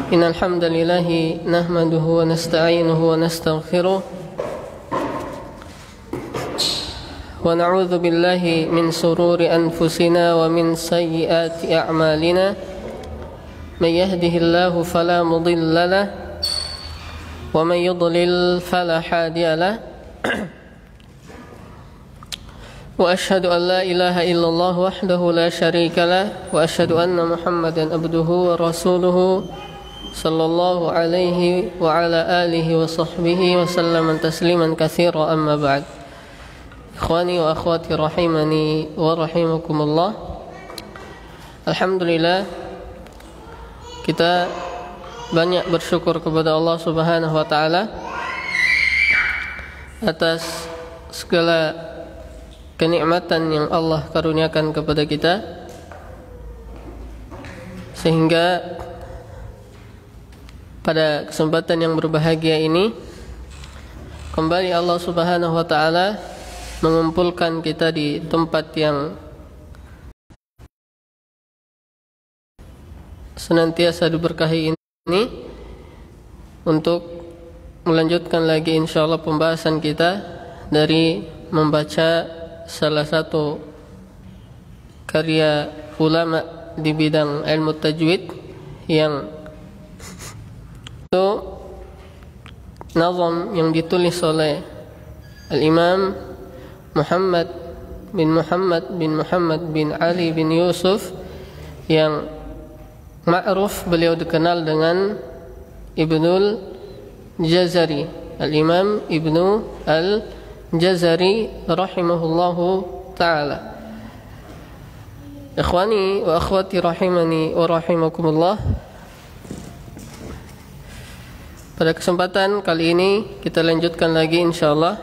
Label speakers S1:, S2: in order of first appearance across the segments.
S1: إن الحمد لله نحمده ونستعينه ونستغفره ونعوذ بالله من شرور أنفسنا ومن سيئات أعمالنا من يهده الله فلا مضل له ومن يضلل فلا هادي له وأشهد أن لا إله إلا الله وحده لا شريك له وأشهد أن محمدا عبده ورسوله صلى الله عليه وعلى آله وصحبه وسلم تسليما كثيرا أما بعد. Ikhwani wa akhwati rahimani wa rahimakumullah. Alhamdulillah, kita banyak bersyukur kepada Allah Subhanahu wa taala atas segala kenikmatan yang Allah karuniakan kepada kita, sehingga pada kesempatan yang berbahagia ini kembali Allah Subhanahu wa taala mengumpulkan kita di tempat yang senantiasa diberkahi ini untuk melanjutkan lagi insyaallah pembahasan kita dari membaca salah satu karya ulama di bidang ilmu tajwid yang itu nazam yang ditulis oleh Al-Imam Muhammad bin Ali bin Yusuf yang ma'ruf, beliau dikenal dengan Ibnul Jazari, Al-Imam Ibnu Al-Jazari rahimahullahu ta'ala. Ikhwani wa akhwati rahimani wa rahimakumullah. Pada kesempatan kali ini kita lanjutkan lagi insyaallah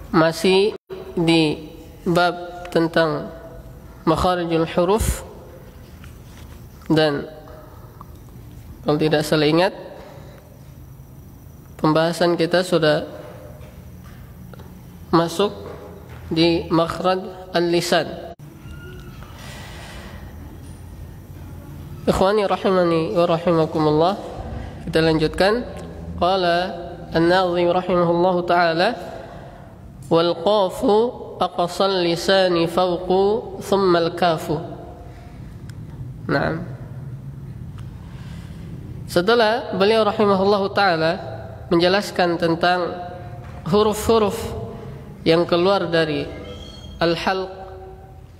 S1: masih di bab tentang makharijul huruf, dan kalau tidak salah ingat pembahasan kita sudah masuk di makhraj al-lisan. Ikhwani rahimani wa rahimakumullah, kita lanjutkan. Qala an-Nadhim rahimahullahu ta'ala, wal qafu aqsal lisani fawqu thumma al-kafu. Naam. Setelah beliau rahimahullahu ta'ala menjelaskan tentang huruf-huruf yang keluar dari al-halq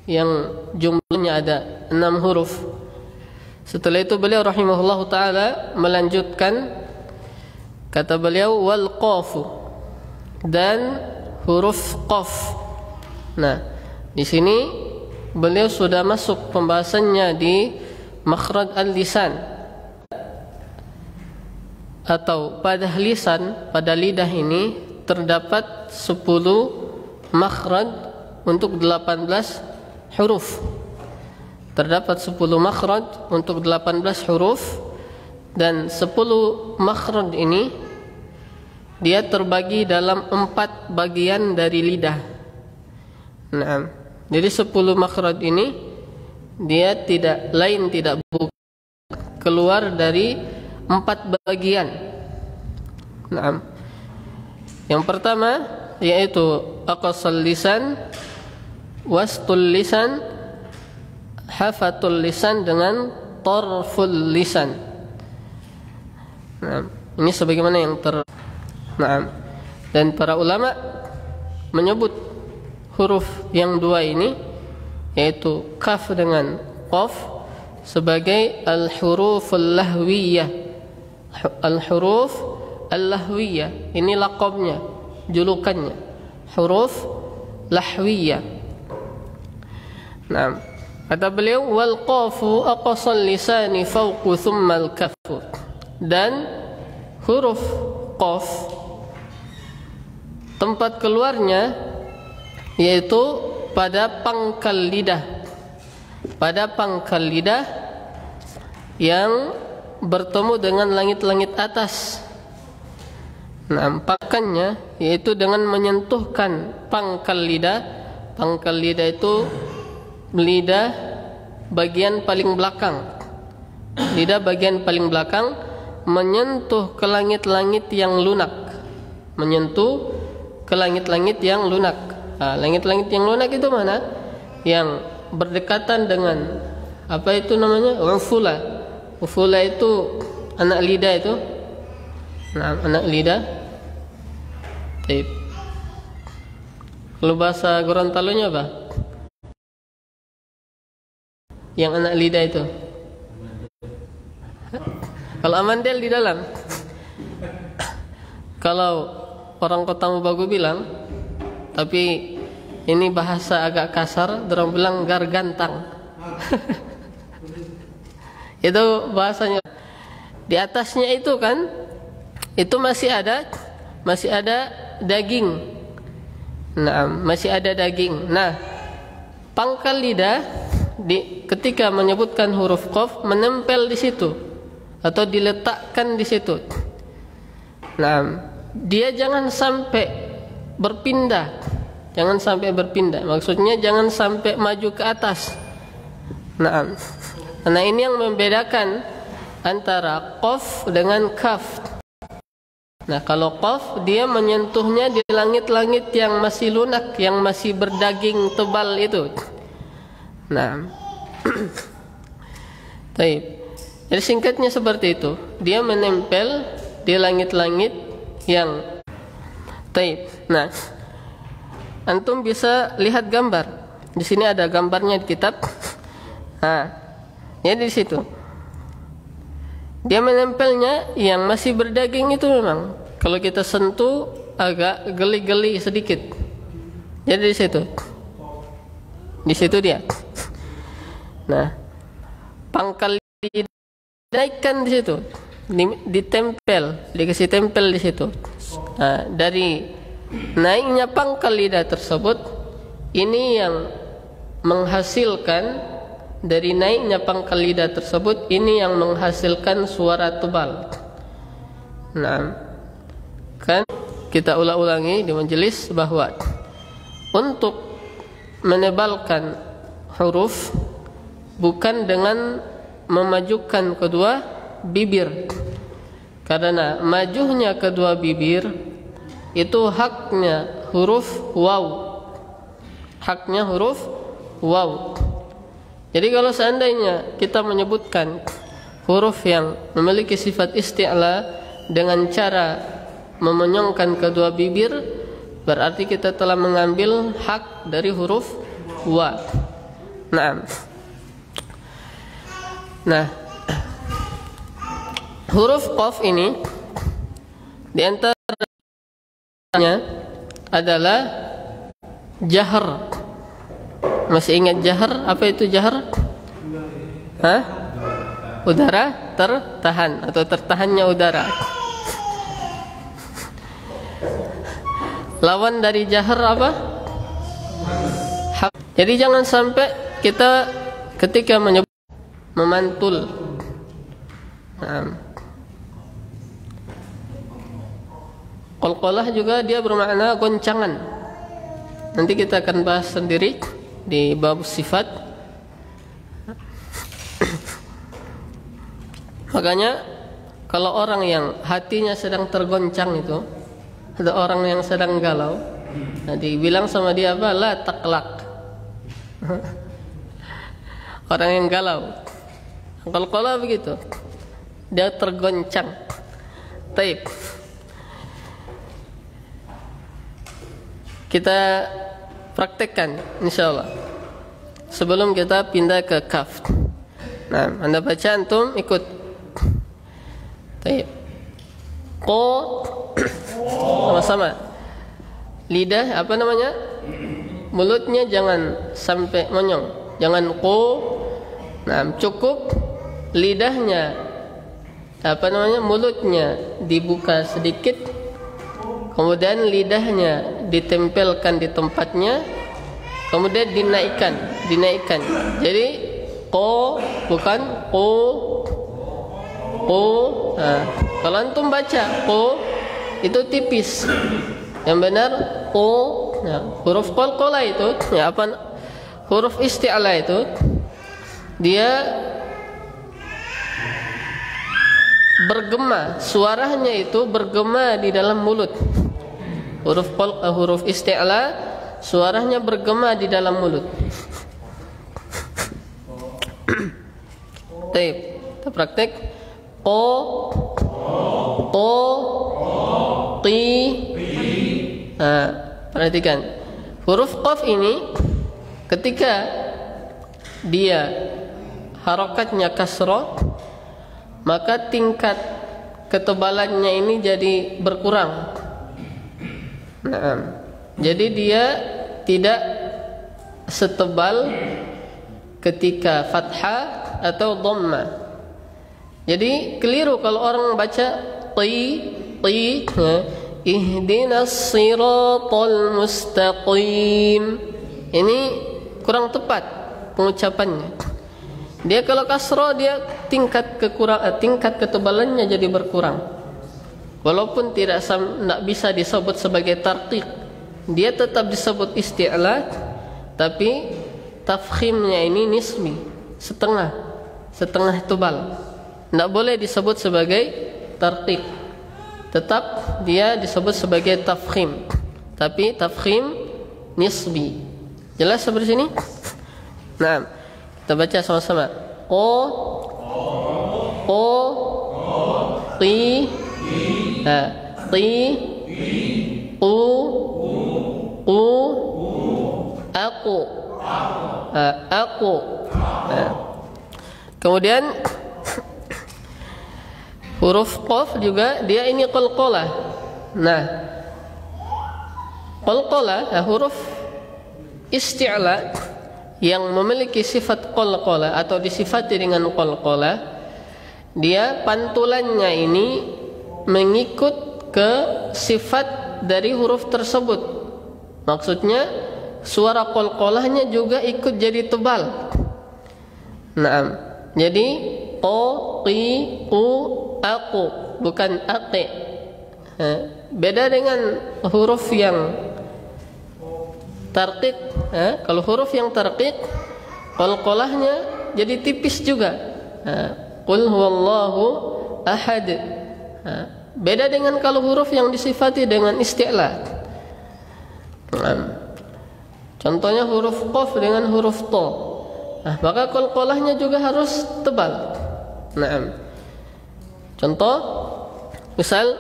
S1: yang jumlahnya ada 6 huruf, setelah itu beliau rahimahullahu ta'ala melanjutkan, kata beliau wal qafu, dan huruf qaf. Nah, di sini beliau sudah masuk pembahasannya di makhraj al-lisan, atau pada lisan, pada lidah ini terdapat 10 makhraj untuk 18 huruf. Terdapat 10 makhraj untuk 18 huruf, dan 10 makhraj ini dia terbagi dalam 4 bagian dari lidah. Nah, jadi 10 makhraj ini dia tidak keluar dari 4 bagian. Nah, yang pertama yaitu aqsal lisan, wastul lisan, hafatul lisan, dengan tarful lisan. Nah, ini sebagaimana yang Nah, dan para ulama menyebut huruf yang 2 ini, yaitu kaf dengan qaf, sebagai al-huruful lahwiyah. Al-huruf al-lahwiyah ini laqabnya, julukannya, huruf lahwiyah. Nah, kata beliau wal qafu aqsal lisani fawqu thumma al-kafu, dan huruf qaf tempat keluarnya yaitu pada pangkal lidah, pada pangkal lidah yang bertemu dengan langit-langit atas. Nampakannya yaitu dengan menyentuhkan pangkal lidah. Pangkal lidah itu lidah bagian paling belakang lidah bagian paling belakang menyentuh ke langit-langit yang lunak. Menyentuh ke langit-langit yang lunak. Langit-langit yang lunak itu mana? Yang berdekatan dengan apa itu namanya? Ufula. Ufula itu anak lidah itu. Nah, anak lidah. Baik. Kalau bahasa Gorontalonya apa? Yang anak lidah itu. Kalau amandel di dalam. Kalau orang Kota Mobagu bilang, tapi ini bahasa agak kasar, orang bilang gargantang. Itu bahasanya. Di atasnya itu kan, itu masih ada daging. Nah, masih ada daging. Nah, pangkal lidah ketika menyebutkan huruf qaf menempel di situ atau diletakkan di situ. Nah, dia jangan sampai berpindah. Jangan sampai berpindah. Maksudnya jangan sampai maju ke atas. Nah, karena ini yang membedakan antara qaf dengan kaf. Nah, kalau qaf dia menyentuhnya di langit-langit yang masih lunak, yang masih berdaging tebal itu. Nah, baik. Jadi singkatnya seperti itu. Dia menempel di langit-langit yang taib. Nah, antum bisa lihat gambar. Di sini ada gambarnya di kitab. Nah, ya di situ. Dia menempelnya yang masih berdaging itu memang. Kalau kita sentuh agak geli-geli sedikit. Jadi di situ. Di situ dia. Nah, pangkal dinaikkan di situ. Ditempel, dikasih tempel di situ. Nah, dari naiknya pangkal lidah tersebut, ini yang menghasilkan dari naiknya pangkal lidah tersebut, ini yang menghasilkan suara tebal. Nah, kan kita ulang-ulangi di majelis bahwa untuk menebalkan huruf bukan dengan memajukan kedua bibir, karena majunya kedua bibir itu haknya huruf waw. Haknya huruf waw. Jadi kalau seandainya kita menyebutkan huruf yang memiliki sifat isti'la dengan cara memonyongkan kedua bibir, berarti kita telah mengambil hak dari huruf wa. Nah, huruf qaf ini di antaranya adalah jahar. Masih ingat jahar? Apa itu jahar? Hah? Udara tertahan atau tertahannya udara. Lawan dari jahar apa? Jadi jangan sampai kita ketika menyebut memantul. Qalqalah juga dia bermakna goncangan. Nanti kita akan bahas sendiri di bab sifat. Makanya kalau orang yang hatinya sedang tergoncang itu, ada orang yang sedang galau, nanti bilang sama dia apa? La taqlaq. Orang yang galau, qalqalah begitu, dia tergoncang. Taib. Kita praktekkan insyaallah sebelum kita pindah ke kaf. Nah, Anda baca, antum ikut. Taib. Qo sama-sama. Lidah apa namanya? Mulutnya jangan sampai monyong. Jangan qo. Nah, cukup lidahnya apa namanya? Mulutnya dibuka sedikit. Kemudian lidahnya ditempelkan di tempatnya, kemudian dinaikkan. Jadi qo bukan qo. Nah, kalau antum baca qo itu tipis. Yang benar qo. Nah, huruf qalqalah itu, ya apa? Huruf isti'la itu dia bergema, suaranya itu bergema di dalam mulut. Huruf isti'la suaranya bergema di dalam mulut. Baik, kita praktek. Qi. Nah, perhatikan. Huruf qaf ini ketika dia harokatnya kasrah, maka tingkat ketebalannya ini jadi berkurang. Nah, jadi dia tidak setebal ketika fathah atau dhamma. Jadi keliru kalau orang baca ti, ihdinas siratal mustaqim. Ini kurang tepat pengucapannya. Dia kalau kasrah dia tingkat ketebalannya jadi berkurang. Walaupun tidak bisa disebut sebagai tarqiq, dia tetap disebut isti'la, tapi tafkhimnya ini nisbi, setengah tebal. Tidak boleh disebut sebagai tarqiq, tetap dia disebut sebagai tafkhim, tapi tafkhim nisbi. Jelas seperti sini? Nah, kita baca sama-sama. Qi, aku. Kemudian huruf qaf juga dia ini qalqalah. Nah, qalqalah huruf isti'la yang memiliki sifat qalqalah atau disifati dengan qalqalah, dia pantulannya ini mengikut ke sifat dari huruf tersebut. Maksudnya suara qalqalahnya juga ikut jadi tebal. Nah, jadi aku, bukan aqi. Beda dengan huruf yang tarqiq. Kalau huruf yang tarqiq, qalqalahnya jadi tipis juga. Qul huwallahu ahad. Beda dengan kalau huruf yang disifati dengan isti'la. Contohnya huruf qaf dengan huruf ta. Maka qalqalahnya juga harus tebal. Nah, contoh misal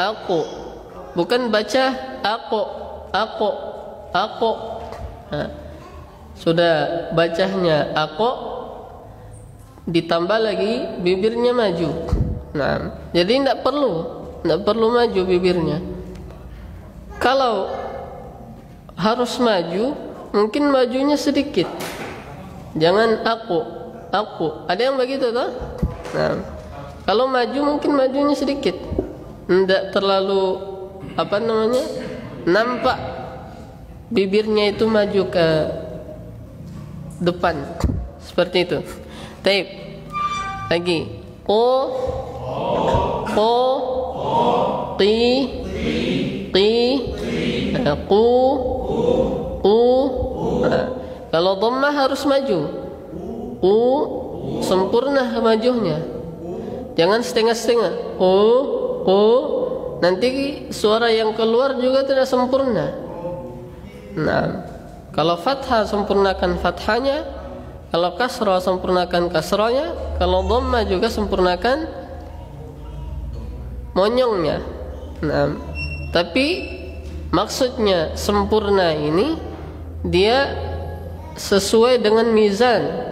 S1: aku, bukan baca aku. Sudah bacanya aku, ditambah lagi bibirnya maju. Nah, jadi tidak perlu maju bibirnya. Kalau harus maju, mungkin majunya sedikit. Jangan aku. Ada yang begitu toh? Nah, kalau maju mungkin majunya sedikit. Tidak terlalu nampak bibirnya itu maju ke depan. Seperti itu. Taib. Lagi. Kalau dhammah harus maju. Sempurna majunya. Jangan setengah-setengah. Nanti suara yang keluar juga tidak sempurna. Nah, kalau fathah sempurnakan fathahnya, kalau kasrah sempurnakan kasrahnya, kalau dhammah juga sempurnakan monyongnya. Nah, tapi maksudnya sempurna ini dia sesuai dengan mizan,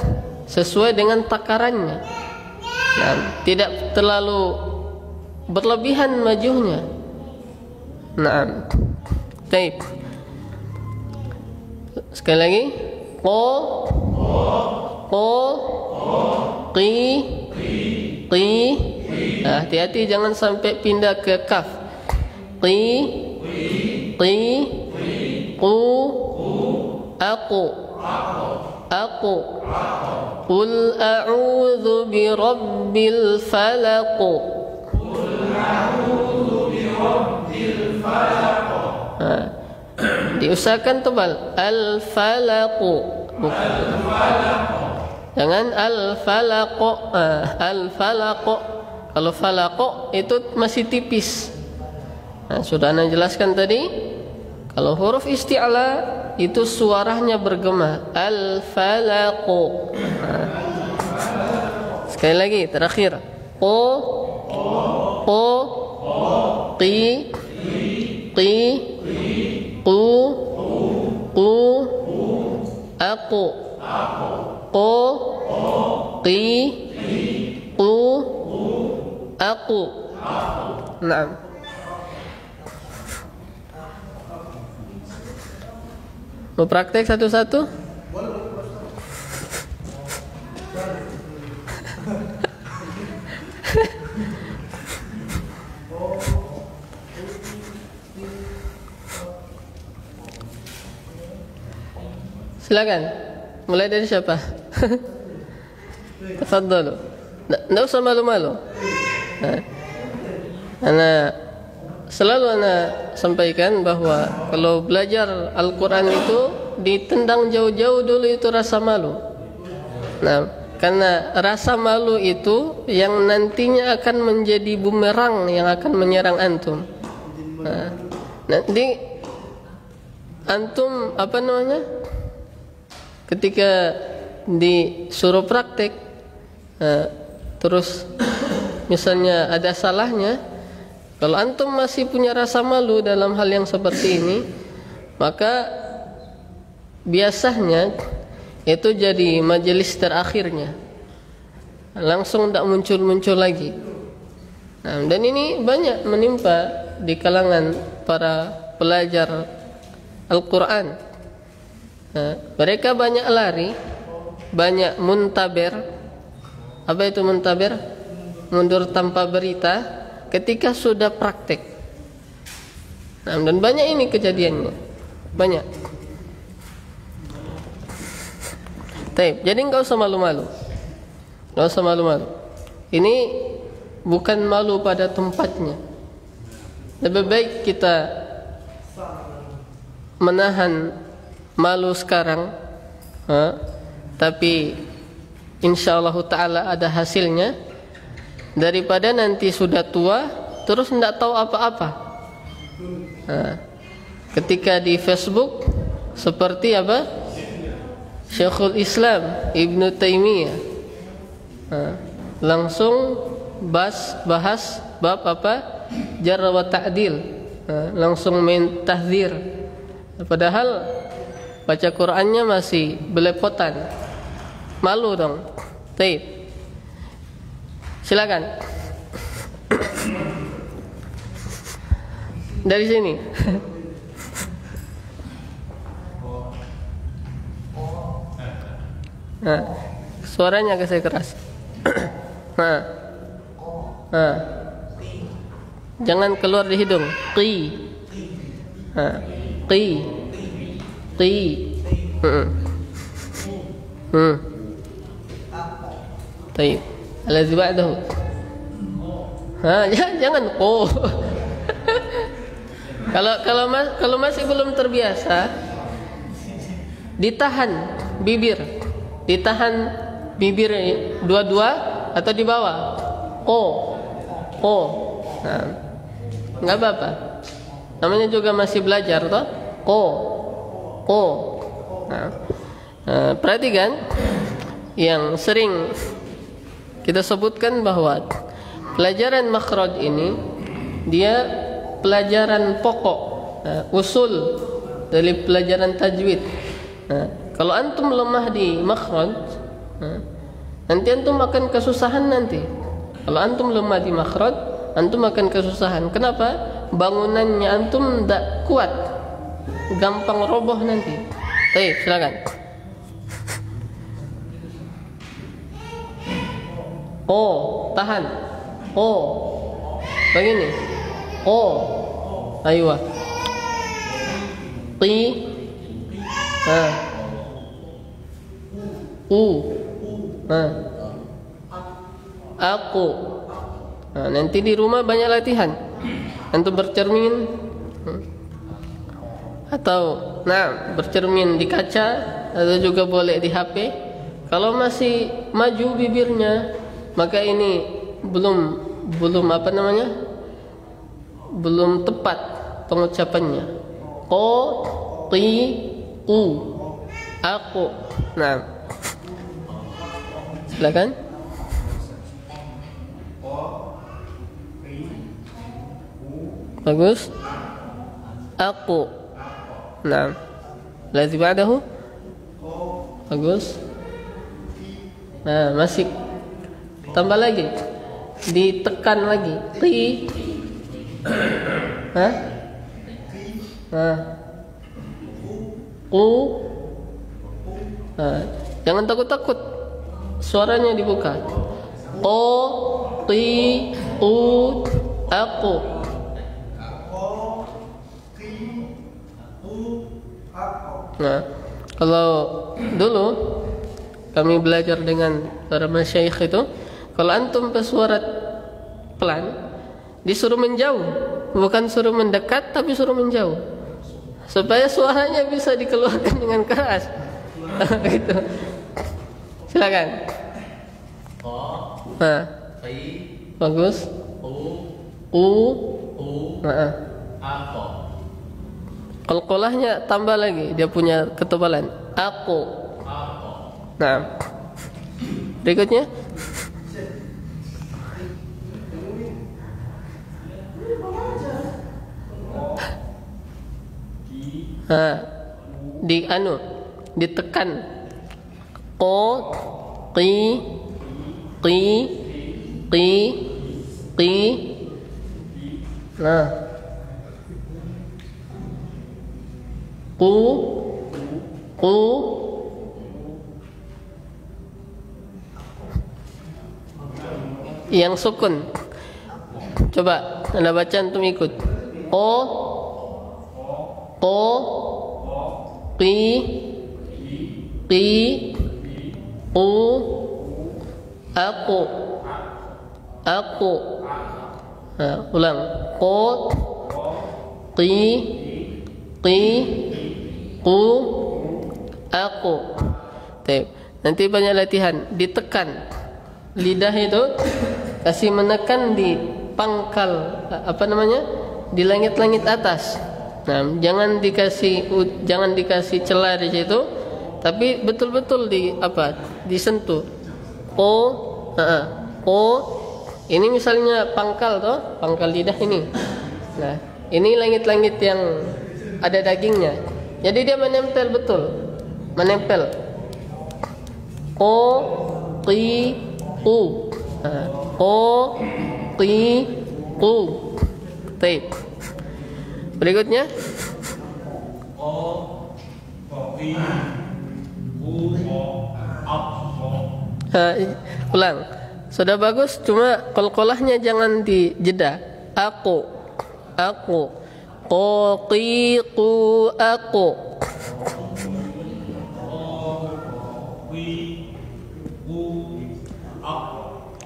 S1: sesuai dengan takarannya. Nah, tidak terlalu berlebihan majunya. Nah, baik. Sekali lagi. Qi. Hati-hati jangan sampai pindah ke kaf. Qi. Aku. Qul a'udzu birabbil falaq. Diusahakan tebal. Al-falaq. Jangan al-falaq. Al-falaq. Kalau falaq itu masih tipis. Nah, sudah Anda jelaskan tadi. Kalau huruf isti'la itu suaranya bergema. Al-falaq. Nah. Sekali lagi terakhir. O, qi, qu, aku, qo, qi, qu, aku. Naam. Mau praktek satu-satu? Silakan. Mulai dari siapa? Tafadhalu. Enggak usah malu-malu. Ana selalu sampaikan bahwa kalau belajar Al-Quran itu ditendang jauh-jauh dulu itu rasa malu. Nah, karena rasa malu itu yang nantinya akan menjadi bumerang yang akan menyerang antum. Nah, nanti antum ketika disuruh praktek, terus misalnya ada salahnya, kalau antum masih punya rasa malu dalam hal yang seperti ini, maka biasanya itu jadi majelis terakhirnya, langsung tidak muncul-muncul lagi. Nah, dan ini banyak menimpa di kalangan para pelajar Al-Quran. Nah, mereka banyak lari, banyak muntaber. Apa itu muntaber? Mundur tanpa berita ketika sudah praktek. Nah, dan banyak ini kejadiannya, banyak. Jadi enggak usah malu-malu, enggak usah malu-malu. Ini bukan malu pada tempatnya. Lebih baik kita menahan malu sekarang, tapi insyaallah ta'ala ada hasilnya, daripada nanti sudah tua terus tidak tahu apa-apa. Ketika di Facebook seperti apa? Syekhul Islam Ibnu Taimiyah langsung bahas bab apa? Jarh wa ta'dil, langsung main tahdzir, padahal baca Qur'annya masih belepotan. Malu dong. Baik. Silakan. Dari sini. Nah, suaranya agak saya keras. Jangan keluar di hidung. Qi. Qi. Qi. Baik. Alladzi ba'dahu. Jangan qo. Kalau masih belum terbiasa, ditahan bibir dua-dua atau di bawah. Qo. Nah, enggak apa-apa. Namanya juga masih belajar toh. Qo. Nah, perhatikan yang sering kita sebutkan bahwa pelajaran makhraj ini dia pelajaran pokok, usul dari pelajaran tajwid. Kalau antum lemah di makhraj, nanti antum akan kesusahan nanti. Kalau antum lemah di makhraj, antum akan kesusahan. Kenapa? Bangunannya antum tidak kuat, gampang roboh nanti. Baik, silakan. Tahan. Begini. Aywa. Qi. Aku. Nanti di rumah banyak latihan. Antum bercermin atau bercermin di kaca, atau juga boleh di HP. Kalau masih maju bibirnya, maka ini belum apa namanya? Belum tepat pengucapannya. Ko, qi, u. Aku. Nah. Silakan. Bagus. Aku. Nah. Ladzi ba'dahu. Bagus. Nah, masih tambah lagi. Ditekan lagi. Qi. Hah? Nah. Qu. Nah, jangan takut-takut. Suaranya dibuka. Qo, qi, u, aku. Nah, kalau dulu kami belajar dengan para masyayikh itu, kalau antum bersuara pelan, disuruh menjauh, bukan suruh mendekat, tapi suruh menjauh, supaya suaranya bisa dikeluarkan dengan keras. Gitu. Silakan. Nah, bagus. Nah, qalqalahnya tambah lagi, dia punya ketebalan. Aku. Nah, berikutnya. Nah, ditekan. Qo, qi, qi, qi, qi. Nah, qu, qu. Yang sukun. Coba Anda baca, antum ikut. Qo, qo, qi, qi, qu, aku, aku. Nah, ulang. Qo, qi, qi, qu, aku. Nanti banyak latihan. Ditekan lidah itu, kasih menekan di pangkal, apa namanya, di langit-langit atas. Nah, jangan dikasih celah di situ, tapi betul-betul disentuh. Ini misalnya pangkal lidah ini. Nah, ini langit-langit yang ada dagingnya. Jadi dia menempel betul, menempel. Qo, qi, qu. Qo, qi, qu. Baik. Berikutnya. Ulang. Sudah bagus, cuma qalqalahnya jangan dijeda. Aku. Aku. Qo, qi, qu, aku.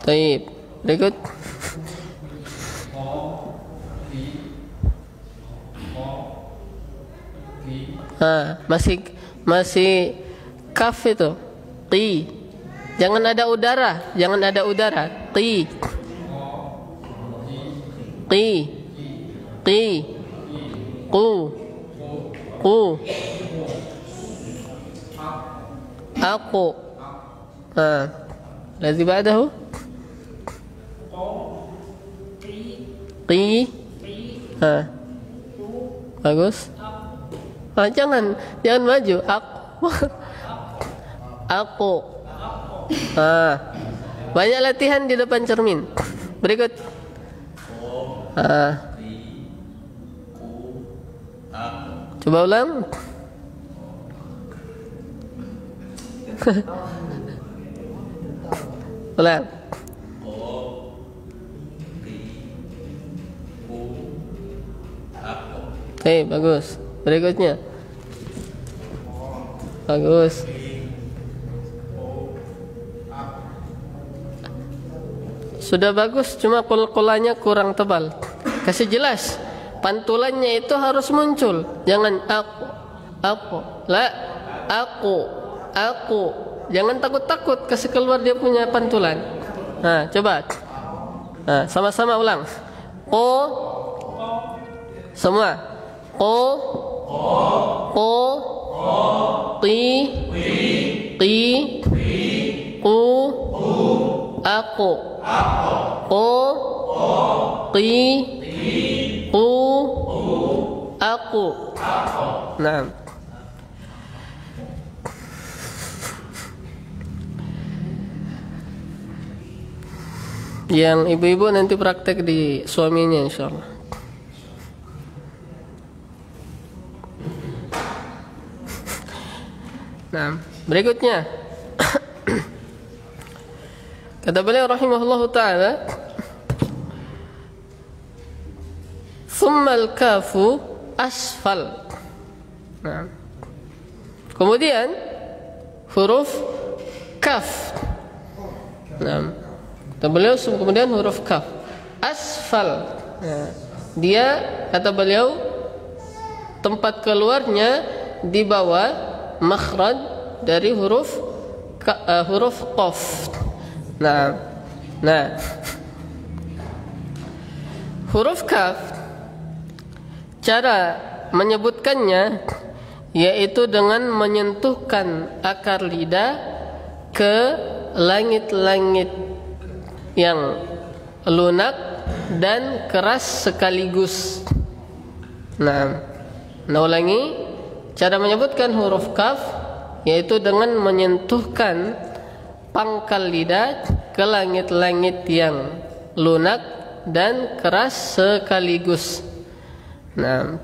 S1: Baik. Berikut. Masih kaf itu. Qi. Jangan ada udara. Qi. Qi. Qi. Qu. Qu. Aku. Ladzi ba'dahu. Qi. Bagus. Jangan maju. Aku. Banyak latihan di depan cermin. Berikut. Coba ulang. Ulang. Bagus. Berikutnya. Bagus. Sudah bagus, cuma qalqalahnya kurang tebal. Kasih jelas. Pantulannya itu harus muncul. Jangan aku. La, aku. Jangan takut-takut kasih keluar dia punya pantulan. Nah, coba. Nah, sama-sama ulang. Ko. Semua. Ko. Ko. Qi. Qi. Ku. Aku. Ko. Qi. Ku. Aku. Nah. Yang ibu-ibu nanti praktek di suaminya insyaallah. Nah, berikutnya kata beliau rahimahullahu taala, "Tsummal kafu asfal." Nah, kemudian huruf kaf. Nah, kata beliau kemudian huruf kaf asfal. Nah, dia kata beliau tempat keluarnya di bawah makhraj dari huruf qaf. Nah, huruf kaf cara menyebutkannya yaitu dengan menyentuhkan akar lidah ke langit-langit yang lunak dan keras sekaligus. Nah, ulangi. Cara menyebutkan huruf kaf yaitu dengan menyentuhkan pangkal lidah ke langit-langit yang lunak dan keras sekaligus. Nah,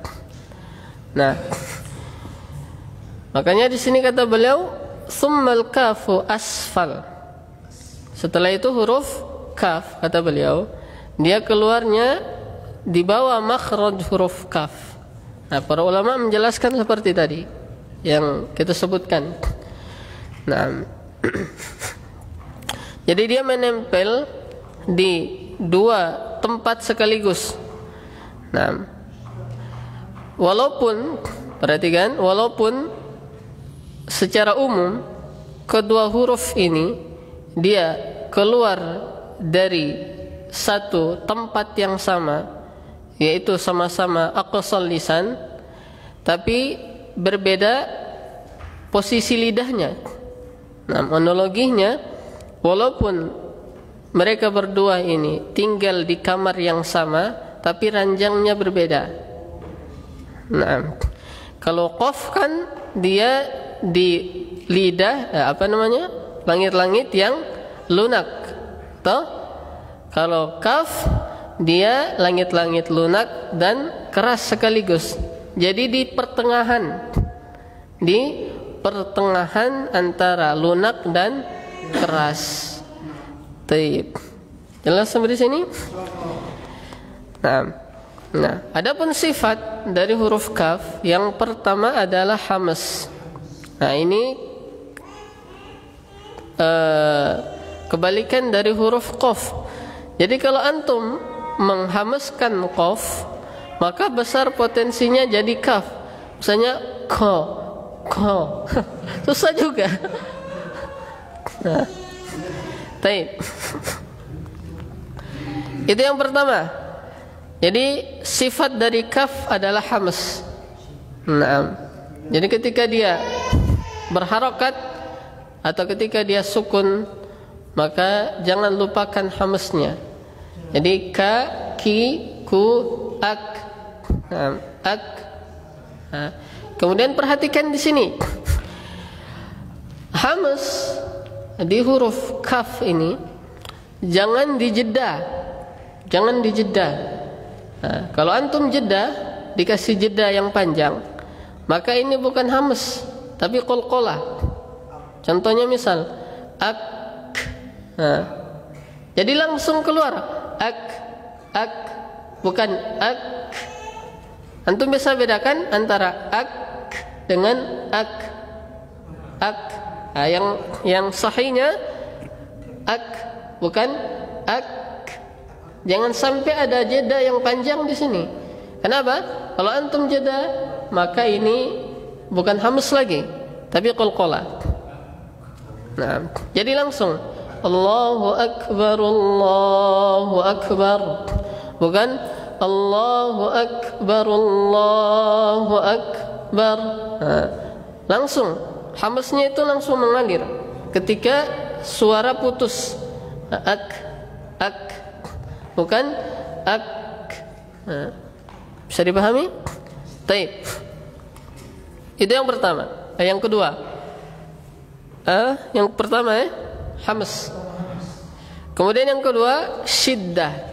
S1: makanya di sini kata beliau, "Tsummal kafu asfal." Setelah itu huruf kaf kata beliau, dia keluarnya di bawah makhraj huruf kaf. Nah, para ulama menjelaskan seperti tadi yang kita sebutkan. Nah, jadi dia menempel di dua tempat sekaligus. Nah, walaupun perhatikan, walaupun secara umum kedua huruf ini dia keluar dari satu tempat yang sama, yaitu sama-sama aqsal lisan, tapi berbeda posisi lidahnya. Nah, monologinya walaupun mereka berdua ini tinggal di kamar yang sama, tapi ranjangnya berbeda. Nah, kalau qaf kan dia di lidah langit-langit yang lunak. Toh? Kalau kaf dia langit-langit lunak dan keras sekaligus. Jadi di pertengahan antara lunak dan keras. Taib. Jelas sampai di sini? Nah, adapun sifat dari huruf kaf yang pertama adalah hamas. Nah, ini kebalikan dari huruf qaf. Jadi kalau antum menghamaskan qaf, maka besar potensinya jadi kaf. Misalnya ko. Susah juga. Nah, taib. Itu yang pertama. Jadi sifat dari kaf adalah hamas. Nah, jadi ketika dia berharokat atau ketika dia sukun, maka jangan lupakan hamasnya. Jadi ka, ki, ku, ak. Nah, ak. Nah, kemudian perhatikan di sini. Hamas di huruf kaf ini jangan dijeda. Jangan dijeda. Nah, kalau antum jeda, dikasih jeda yang panjang, maka ini bukan hamas, tapi qalqalah. Contohnya misal ak. Nah, jadi langsung keluar ak, bukan ak. Antum bisa bedakan antara ak dengan ak. Nah, yang sahihnya ak, bukan ak. Jangan sampai ada jeda yang panjang di sini. Kenapa? Kalau antum jeda, maka ini bukan hamas lagi, tapi qalqalah. Nah, jadi langsung Allahu Akbar, bukan Allahu Akbar. Nah, langsung hamzahnya itu langsung mengalir ketika suara putus. Bukan ak. Nah, bisa dipahami? Taib. Itu yang pertama. Yang kedua, yang pertama hamz. Kemudian yang kedua syiddah.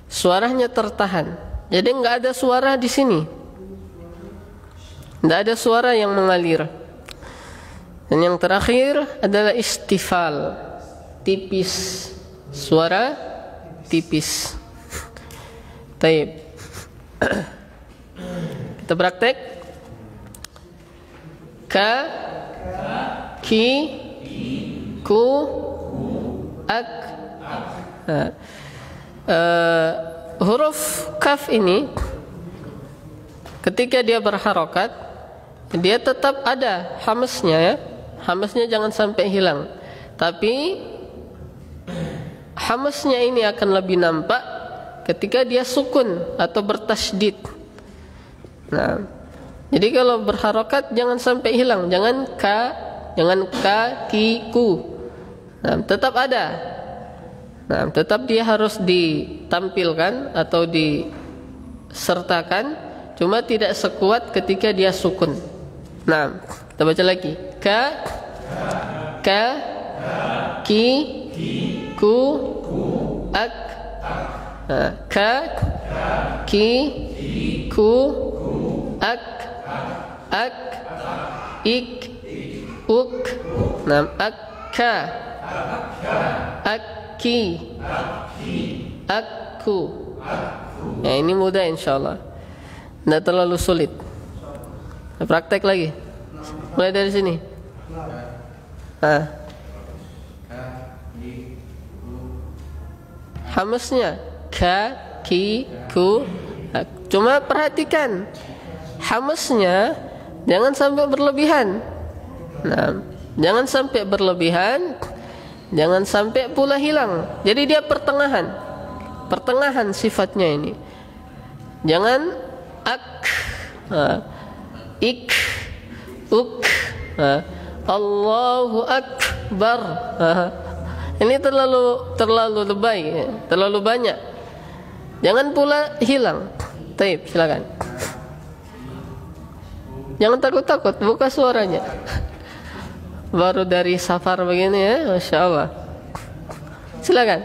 S1: Suaranya tertahan. Jadi enggak ada suara di sini. Enggak ada suara yang mengalir. Dan yang terakhir adalah istifal. Tipis. Suara tipis. Taib. Kita praktek. Ka, ki, ku, ak. Huruf kaf ini ketika dia berharokat, dia tetap ada hamzahnya ya. Hamzahnya jangan sampai hilang. Tapi hamzahnya ini akan lebih nampak ketika dia sukun atau bertasydid. Nah, jadi kalau berharokat jangan sampai hilang, jangan ka, ki, ku. Nah, tetap ada. Nah, tetap dia harus ditampilkan atau disertakan, cuma tidak sekuat ketika dia sukun. Nah, kita baca lagi. Ka, ki, ku, ak. Nah, ka, ki, ku, ak, ik, uk. Nah, akka, aki, aku. Ya, ini mudah insyaallah. Tidak terlalu sulit. Nah, praktek lagi. Mulai dari sini. Hamzahnya ka, ki, ku. Cuma perhatikan hamzahnya jangan sampai berlebihan. Nah, jangan sampai berlebihan, jangan sampai pula hilang. Jadi dia pertengahan sifatnya ini. Jangan ak, ik, uk, Allahu Akbar. Ini terlalu lebay, terlalu banyak. Jangan pula hilang. Taib, silakan. Jangan takut-takut, buka suaranya. Baru dari safar begini ya, Masya Allah. Silakan.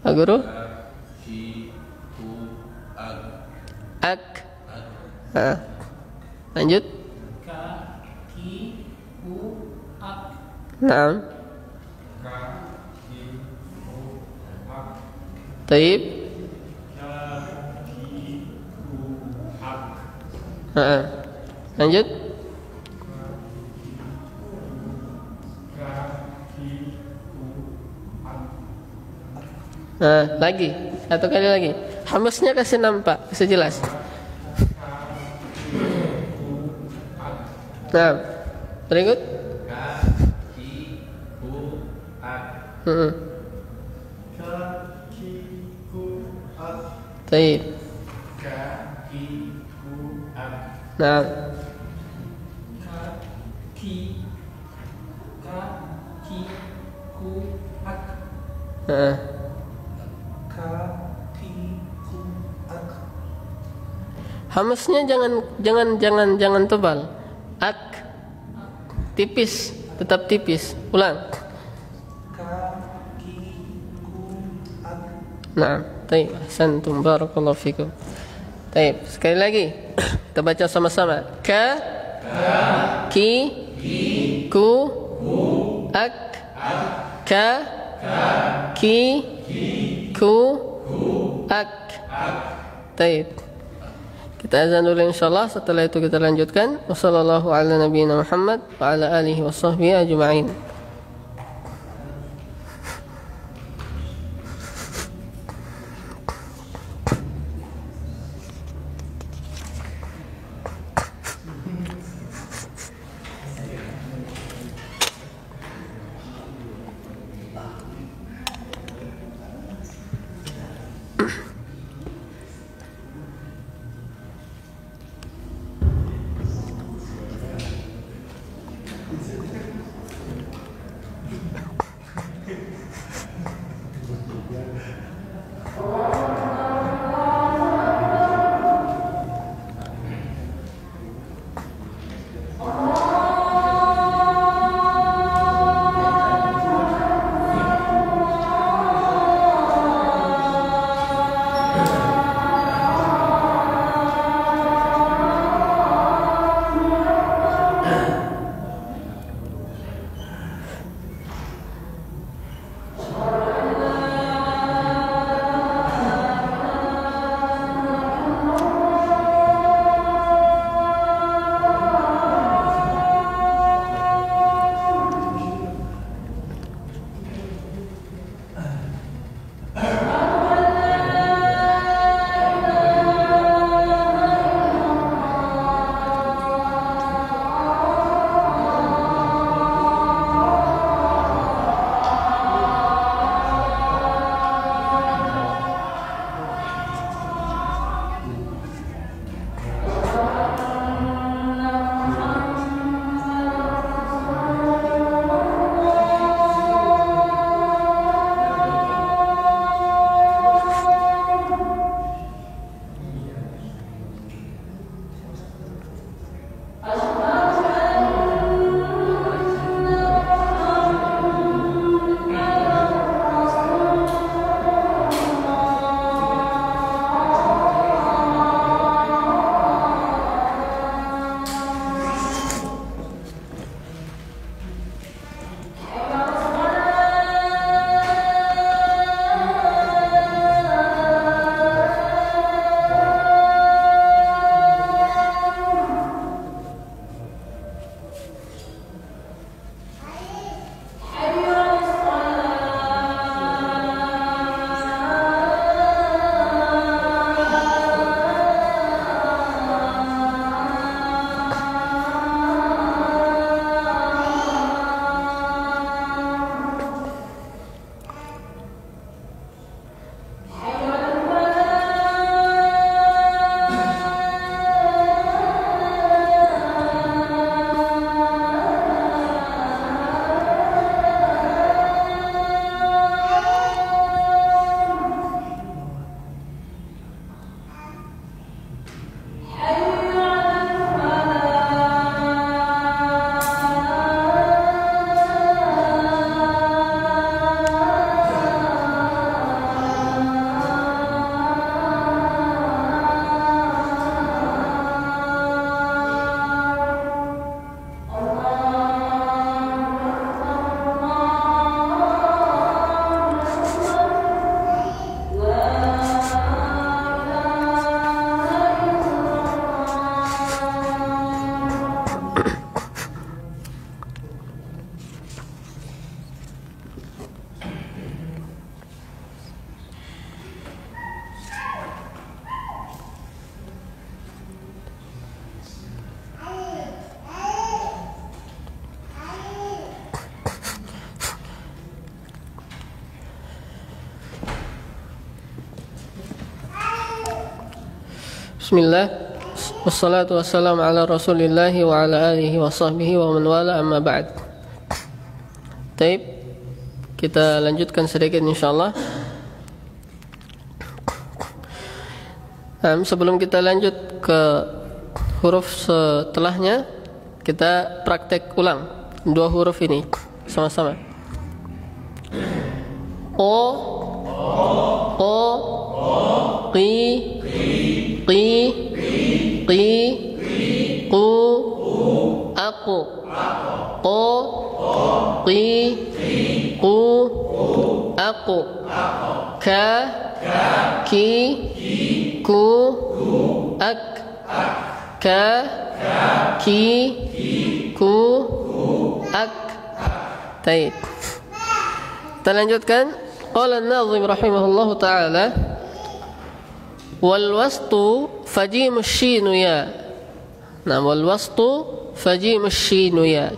S1: Pak Guru? Ak. Lanjut. Naam. Taib. Lanjut. Lagi, satu kali lagi. Hamzahnya kasih nampak, kasih jelas. Nah, berikut. Taib. Nah, hamzahnya jangan tebal. Ak, tipis, tetap tipis. Ulang. Nah, taib. Ahsantum, barakallahu fikum. Taib. Sekali lagi. Kita baca sama-sama. Ka, ki, ku, ak, ka, ki, ku, ak. Taib. Kita azan dulu insyaallah, setelah itu kita lanjutkan. Wassallallahu ala nabiyina Muhammad wa ala alihi washabbihi ajma'in. Bismillah. Wassalatu wassalamu ala Rasulillahi wa ala alihi wa sahbihi wa man wala, amma ba'd. Baik, kita lanjutkan sedikit insyaallah. Sebelum kita lanjut ke huruf setelahnya, kita praktek ulang dua huruf ini sama-sama. O, qi, qi, qu, aku, qo, qi, qu, aku, ka, ki, ku, ak, ka, ki, ku, ak. Baik, kita lanjutkan. Qala an-nazim rahimahullahu ta'ala, wal wastu fajimu shinu ya. Nah, wal wastu fajimu shinu ya.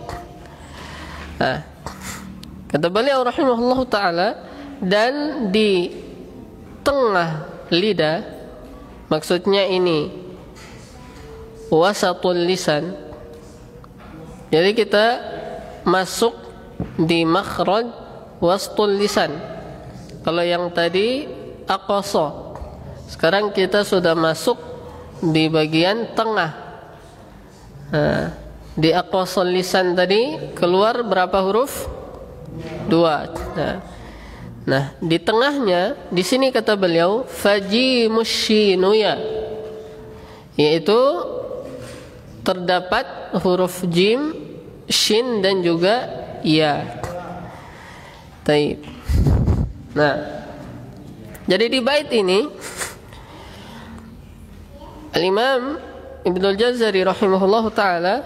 S1: Nah, kata beliau rahimahullahu ta'ala, dan di tengah lidah, maksudnya ini wasatul lisan. Jadi kita masuk di makhraj wastul lisan. Kalau yang tadi aqsa, sekarang kita sudah masuk di bagian tengah. Nah, di aqsa lisan tadi keluar berapa huruf? 2. Nah, di tengahnya, di sini kata beliau fajimus shinu ya, yaitu terdapat huruf jim, shin dan juga ya. Taib. Nah, jadi di bait ini Al-Imam Ibnul Jazari rahimahullahu ta'ala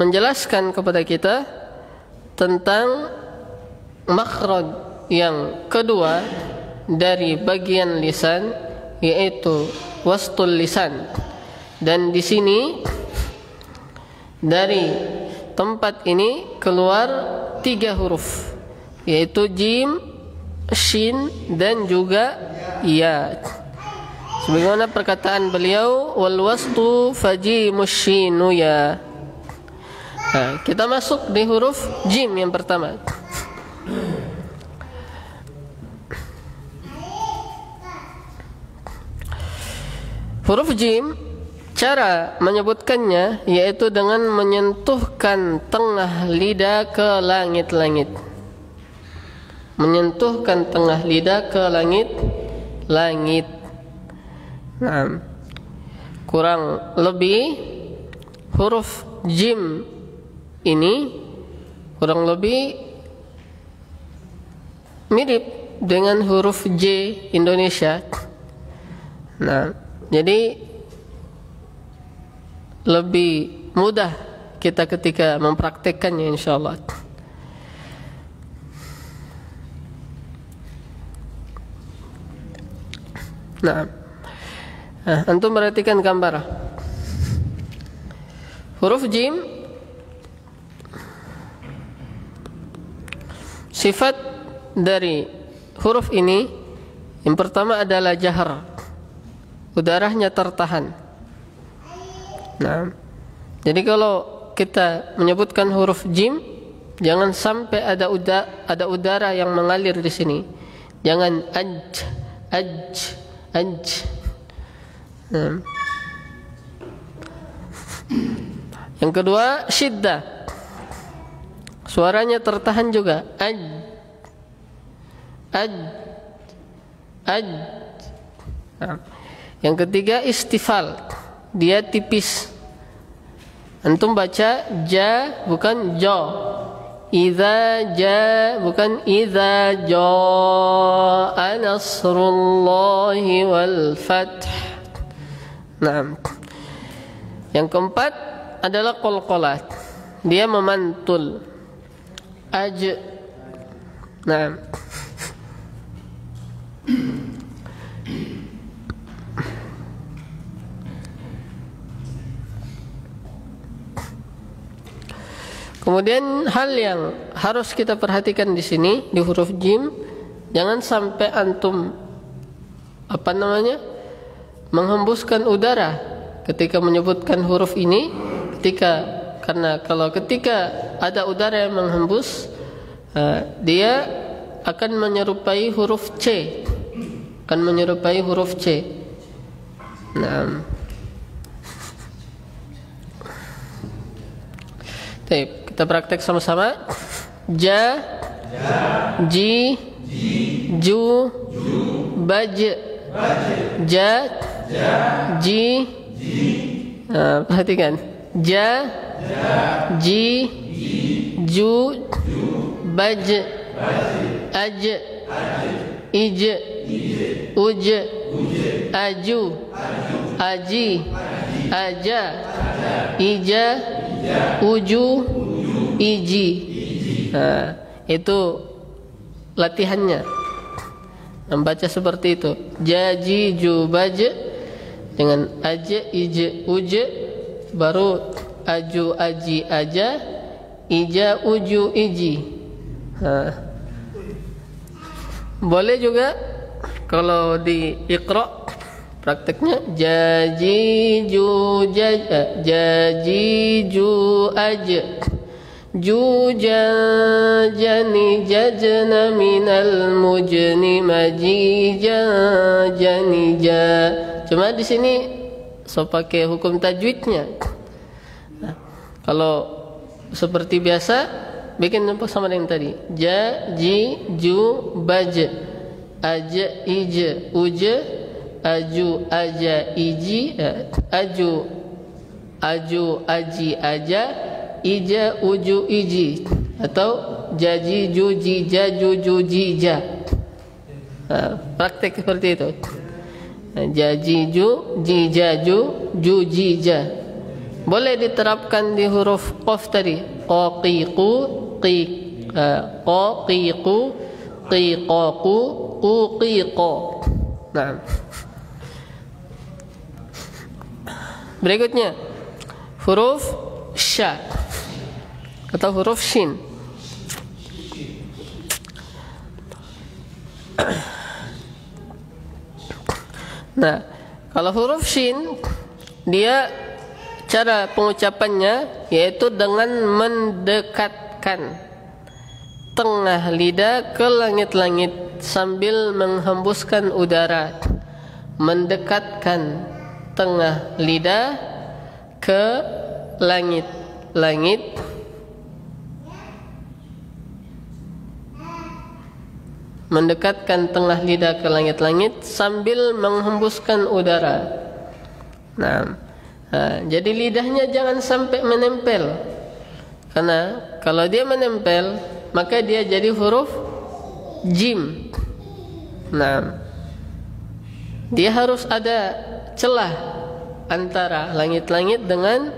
S1: menjelaskan kepada kita tentang makhraj yang kedua dari bagian lisan, yaitu wastul lisan. Dan di sini dari tempat ini keluar 3 huruf, yaitu jim, shin dan juga ya. Sebagaimana perkataan beliau, wal wastu fajimus shinu ya. Nah, kita masuk di huruf jim yang pertama. Huruf jim, cara menyebutkannya yaitu dengan menyentuhkan tengah lidah ke langit-langit. Menyentuhkan tengah lidah ke langit-langit. Nah, kurang lebih huruf jim ini kurang lebih mirip dengan huruf J Indonesia. Nah, jadi lebih mudah kita ketika mempraktekkannya insyaallah. Nah, antum perhatikan gambar huruf jim. Sifat dari huruf ini yang pertama adalah jahar, udaranya tertahan. Nah, jadi kalau kita menyebutkan huruf jim, jangan sampai ada udara yang mengalir di sini. Jangan aj. Nah. Yang kedua, syiddah, suaranya tertahan juga. Aj. Nah. Yang ketiga, istifal, dia tipis. Antum baca ja bukan jo, idza ja bukan idza jaa nasrullahi wal fath. Nah, yang keempat adalah qalqalah, dia memantul. Aj. Nah, kemudian hal yang harus kita perhatikan di sini di huruf jim, jangan sampai antum menghembuskan udara ketika menyebutkan huruf ini, karena ketika ada udara yang menghembus, dia akan menyerupai huruf C, Nah, kita praktek sama-sama. Ja, ji, ju, baj, ja, ji. Perhatikan. Ja, ji, ju, baj, aj, ij, uj, aju, aji, aja, ija, uju, iji. Itu latihannya, membaca seperti itu. Jaji, ju, baj, dengan aj, ij, uj, baru aju, aji, aja, ija, uju, iji. Boleh juga kalau di Iqra prakteknya jaji, ju, jaji, ju, aj, ju, jani, jajna minal mujni, maji, jani, ja. Cuma di sini so pakai hukum tajwidnya. Kalau seperti biasa bikin sama dengan tadi. Ja, ji, ju, baj, aj, ij, uj, aju, aja, iji, aju, aji, aja, ija, uju, iji, atau jaji, juji, jaju, juji, ja. Praktek seperti itu. Jaji, ju, ji, jaju, juji, ja. Boleh diterapkan di huruf qaf tadi. Qaqiqu, qaqiqu, qiqaqu, quqiqa. Nah. Berikutnya huruf sya atau huruf shin. Nah, kalau huruf shin, dia cara pengucapannya yaitu dengan mendekatkan tengah lidah ke langit-langit sambil menghembuskan udara. Mendekatkan tengah lidah ke langit-langit mendekatkan tengah lidah ke langit-langit sambil menghembuskan udara. Nah, jadi lidahnya jangan sampai menempel, karena kalau dia menempel maka dia jadi huruf jim. Nah, dia harus ada celah antara langit-langit dengan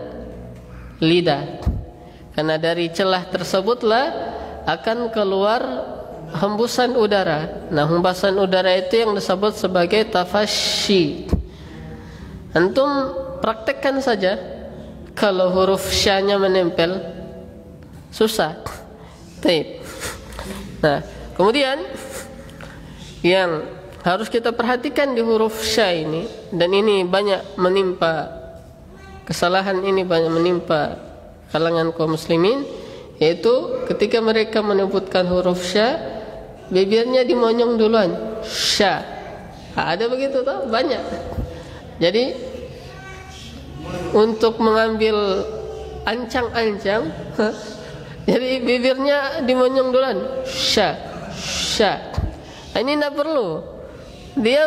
S1: lidah, karena dari celah tersebutlah akan keluar hembusan udara. Nah, hembusan udara itu yang disebut sebagai tafasyi. Antum praktekkan saja. Kalau huruf syanya menempel susah. Baik. Nah, kemudian yang harus kita perhatikan di huruf sya ini, dan ini banyak menimpa, kesalahan ini banyak menimpa kalangan kaum muslimin, yaitu ketika mereka menyebutkan huruf sya, bibirnya dimonyong duluan, sya. Ada begitu toh? Banyak. Jadi untuk mengambil ancang-ancang, jadi bibirnya dimonyong duluan, sya, sya. Ini tidak perlu. Dia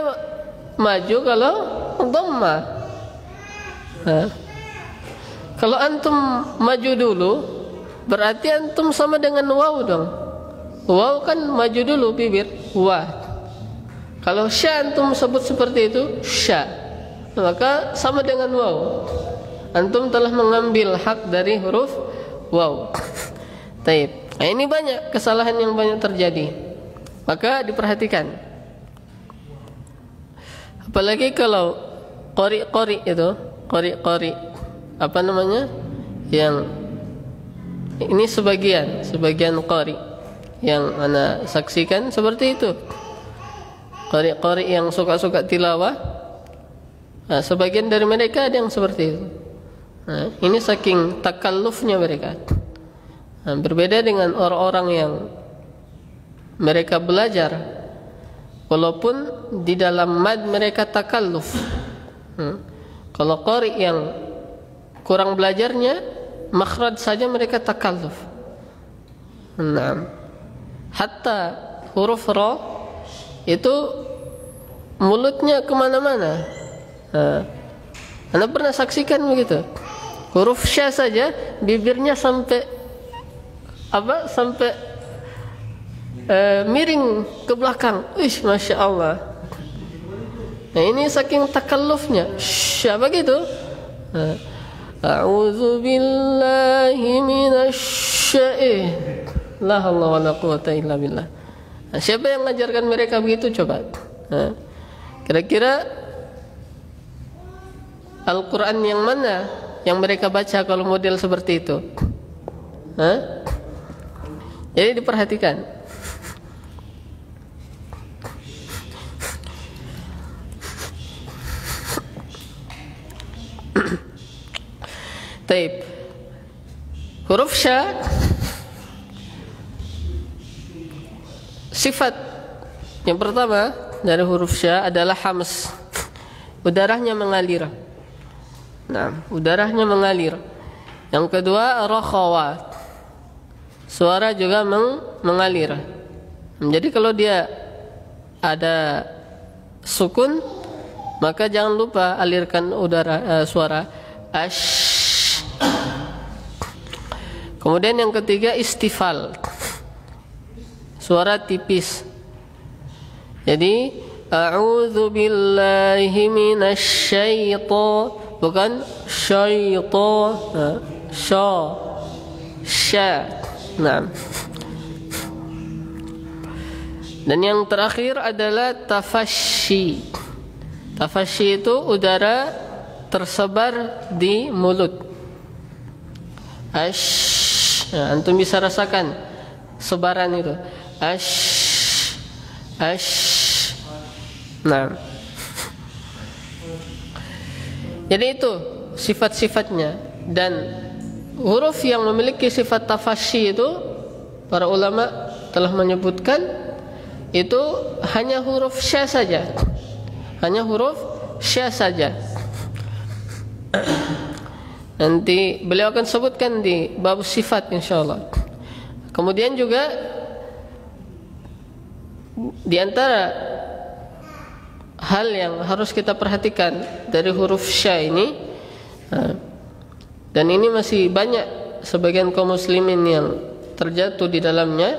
S1: maju kalau dhamma. Kalau antum maju dulu, berarti antum sama dengan waw dong. Waw kan maju dulu bibir, wa. Kalau sya antum sebut seperti itu, sya, maka sama dengan waw. Antum telah mengambil hak dari huruf waw. Taib. Nah, ini banyak kesalahan yang banyak terjadi. Maka diperhatikan. Apalagi kalau qori itu, qori apa namanya? Yang ini sebagian qori yang ana saksikan seperti itu. Qori yang suka-suka tilawah, Nah, sebagian dari mereka ada yang seperti itu. Nah, ini saking takallufnya mereka. Nah, berbeda dengan orang-orang yang mereka belajar, walaupun di dalam mad mereka takalluf. Kalau qari yang kurang belajarnya, makhraj saja mereka takalluf. Nah, hatta huruf ra itu mulutnya kemana-mana. Anda pernah saksikan begitu? Huruf sya saja bibirnya sampai miring ke belakang. Masya Allah. Nah, ini saking takallufnya. Sya begitu. A'udzu billahi minasy la haula wala quwata illa billah. Nah, siapa yang mengajarkan mereka begitu coba? Kira-kira Al-Quran yang mana yang mereka baca kalau model seperti itu? Jadi diperhatikan. Taib. Huruf sya sifat yang pertama dari huruf sya adalah hams. Udaranya mengalir. Nah, udaranya mengalir. Yang kedua rakhawat. Suara juga mengalir. Jadi kalau dia ada sukun, maka jangan lupa alirkan suara ash. Kemudian yang ketiga istifal. Suara tipis. Jadi a'udzu billahi minasy syaithan, bukan syaitan. Sya. Nah. Dan yang terakhir adalah tafasyi. Tafasyi itu udara tersebar di mulut. Ash. Nah, antum bisa rasakan sebaran itu. Ash. Nah. Jadi itu sifat-sifatnya. Dan huruf yang memiliki sifat tafasyi itu para ulama telah menyebutkan itu hanya huruf sya saja. Hanya huruf sya saja. Nanti beliau akan sebutkan di bab sifat insyaallah. Kemudian juga di antara hal yang harus kita perhatikan dari huruf sya ini, dan ini masih banyak sebagian kaum muslimin yang terjatuh di dalamnya,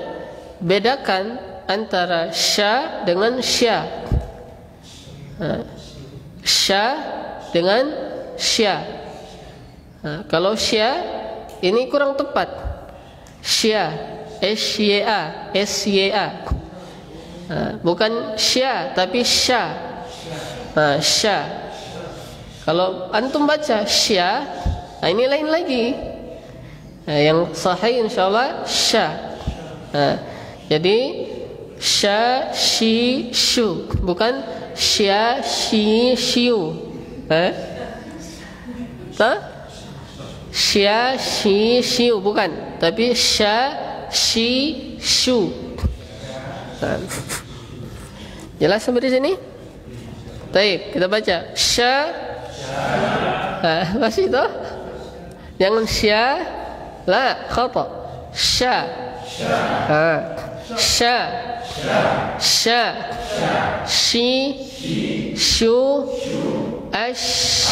S1: bedakan antara sya dengan sya. Sya dengan sya. Kalau sya ini kurang tepat. Sya, S-Y-A. Bukan sya tapi sya. Sya. Kalau antum baca sya, ini lain lagi. Yang sahih insyaallah sya. Jadi sya, shi, shu, bukan sya, shi, shiu. Sya, shi, shiu, bukan, tapi sya, shi, shu. Jelas sampai di sini? Baik, kita baca sya. Masih itu? Jangan sya, la, khata. Sya. Sya. Sya. Shi, shu, ash.